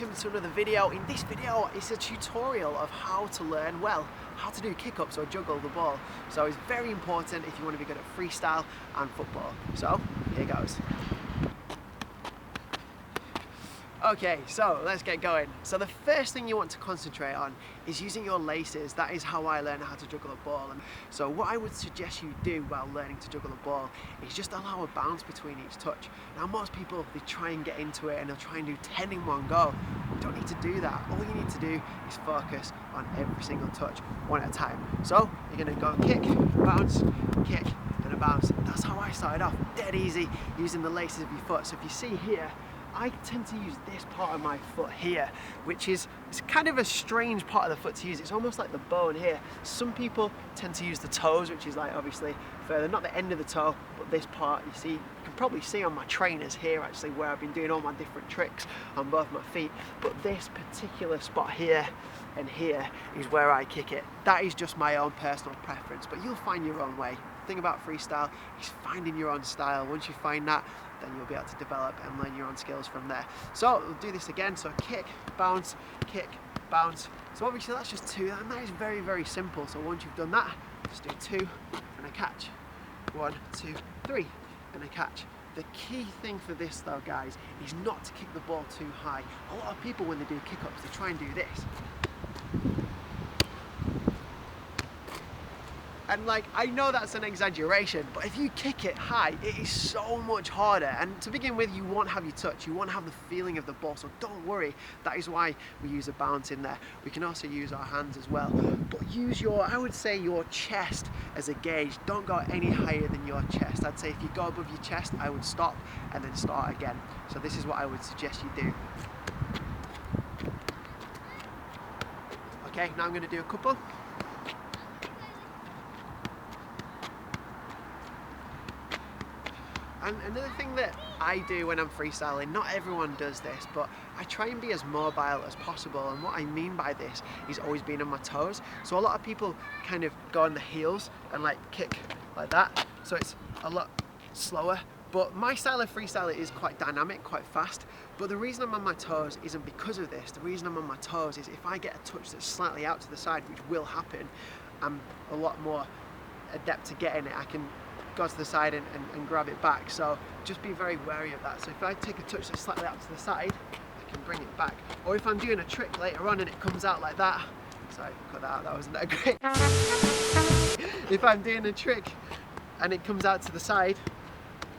welcome to another video. In this video, it's a tutorial of how to learn, well, how to do kick-ups or juggle the ball. So it's very important if you want to be good at freestyle and football. So, here goes. Okay, so let's get going. So the first thing you want to concentrate on is using your laces. That is how I learned how to juggle a ball. And so what I would suggest you do while learning to juggle a ball is just allow a bounce between each touch. Now most people, they try and get into it and they'll try and do 10 in one go. You don't need to do that. All you need to do is focus on every single touch, one at a time. So you're gonna go kick, bounce, kick, and a bounce. That's how I started off, dead easy, using the laces of your foot. So if you see here, I tend to use this part of my foot here, which is it's kind of a strange part of the foot to use. It's almost like the bone here. Some people tend to use the toes, which is like obviously further, not the end of the toe, but this part. You see, you can probably see on my trainers here actually where I've been doing all my different tricks on both my feet. But this particular spot here and here is where I kick it. That is just my own personal preference, but you'll find your own way. The thing about freestyle is finding your own style. Once you find that, then you'll be able to develop and learn your own skills from there. So we'll do this again. So kick, bounce, bounce. So obviously that's just two, and that is very, very simple. So once you've done that, just do two and a catch. 1, 2, 3 and a catch. The key thing for this though, guys, is not to kick the ball too high. A lot of people when they do kick-ups, they try and do this. And like, I know that's an exaggeration, but if you kick it high, it is so much harder. And to begin with, you won't have your touch, you won't have the feeling of the ball, so don't worry. That is why we use a bounce in there. We can also use our hands as well. But use your, I would say your chest as a gauge. Don't go any higher than your chest. I'd say if you go above your chest, I would stop and then start again. So this is what I would suggest you do. Okay, now I'm gonna do a couple. And another thing that I do when I'm freestyling, not everyone does this, but I try and be as mobile as possible. And what I mean by this is always being on my toes. So a lot of people kind of go on the heels and like kick like that. So it's a lot slower. But my style of freestyle is quite dynamic, quite fast. But the reason I'm on my toes isn't because of this. The reason I'm on my toes is if I get a touch that's slightly out to the side, which will happen, I'm a lot more adept to getting it. I can go to the side and grab it back, so just be very wary of that. So if I take a touch that's slightly out to the side, I can bring it back. Or if I'm doing a trick later on and it comes out like that, sorry, cut that out, that wasn't that great. If I'm doing a trick and it comes out to the side,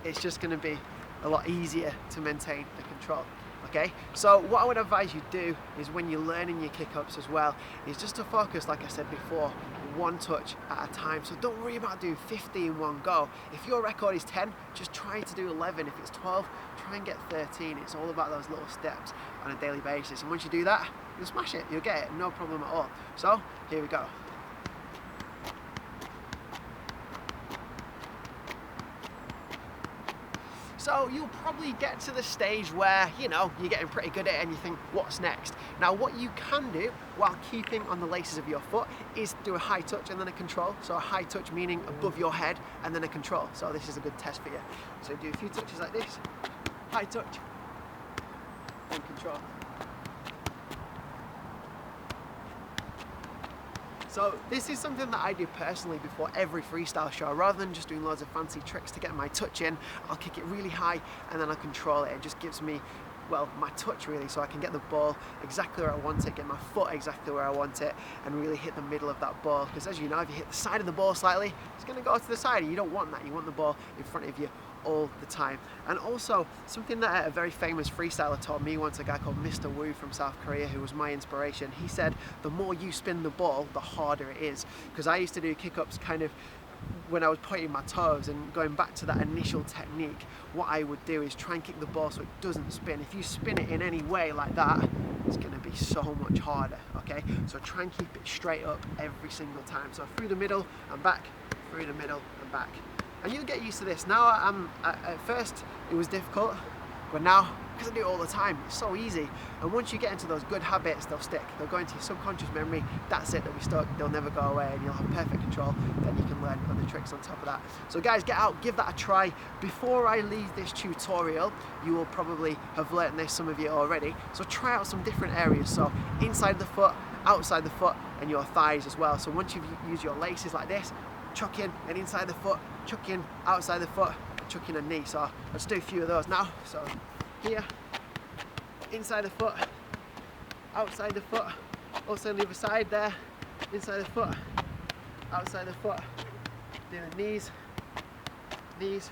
it's just going to be a lot easier to maintain the control. Okay, so what I would advise you do is when you're learning your kick-ups as well, is just to focus, like I said before, one touch at a time. So don't worry about doing 50 in one go. If your record is 10, just try to do 11. If it's 12, try and get 13. It's all about those little steps on a daily basis. And once you do that, you'll smash it, you'll get it, no problem at all. So here we go. So you'll probably get to the stage where, you know, you're getting pretty good at it and you think, what's next? Now what you can do while keeping on the laces of your foot is do a high touch and then a control. So a high touch meaning above your head and then a control. So this is a good test for you. So do a few touches like this, high touch, and control. So this is something that I do personally before every freestyle show. Rather than just doing loads of fancy tricks to get my touch in, I'll kick it really high and then I'll control it. It just gives me, well, my touch really, so I can get the ball exactly where I want it, get my foot exactly where I want it, and really hit the middle of that ball. Because as you know, if you hit the side of the ball slightly, it's going to go to the side, and you don't want that. You want the ball in front of you all the time. And also, something that a very famous freestyler taught me once, a guy called Mr. Wu from South Korea, who was my inspiration, he said, the more you spin the ball, the harder it is. Because I used to do kick-ups kind of when I was pointing my toes, and going back to that initial technique, what I would do is try and kick the ball so it doesn't spin. If you spin it in any way like that, it's going to be so much harder, okay? So try and keep it straight up every single time. So through the middle and back, through the middle and back. And you'll get used to this. Now, at first it was difficult, but now because I do it all the time. It's so easy. And once you get into those good habits, they'll stick. They'll go into your subconscious memory. That's it, they'll be stuck. They'll never go away, and you'll have perfect control. Then you can learn other tricks on top of that. So guys, get out, give that a try. Before I leave this tutorial, you will probably have learned this, some of you already. So try out some different areas. So inside the foot, outside the foot, and your thighs as well. So once you've used your laces like this, chuck in and inside the foot, chuck in outside the foot, chuck in a knee. So let's do a few of those now. So here, inside the foot, outside the foot, also on the other side there, inside the foot, outside the foot, do the knees, knees.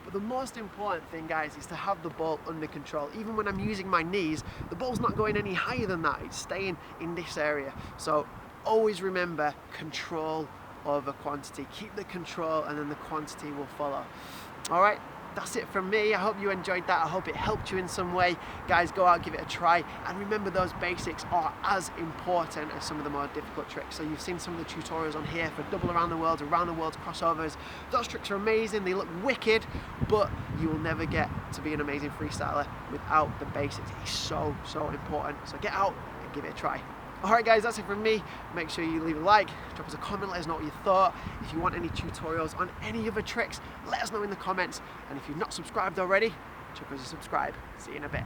But the most important thing, guys, is to have the ball under control. Even when I'm using my knees, the ball's not going any higher than that. It's staying in this area. So always remember, control over quantity. Keep the control and then the quantity will follow. All right, that's it from me. I hope you enjoyed that. I hope it helped you in some way. Guys, go out, give it a try. And remember, those basics are as important as some of the more difficult tricks. So you've seen some of the tutorials on here for double around the world crossovers. Those tricks are amazing. They look wicked, but you will never get to be an amazing freestyler without the basics. It's so, so important. So get out and give it a try. Alright guys, that's it from me. Make sure you leave a like, drop us a comment, let us know what you thought. If you want any tutorials on any other tricks, let us know in the comments. And if you've not subscribed already, chuck us a subscribe. See you in a bit.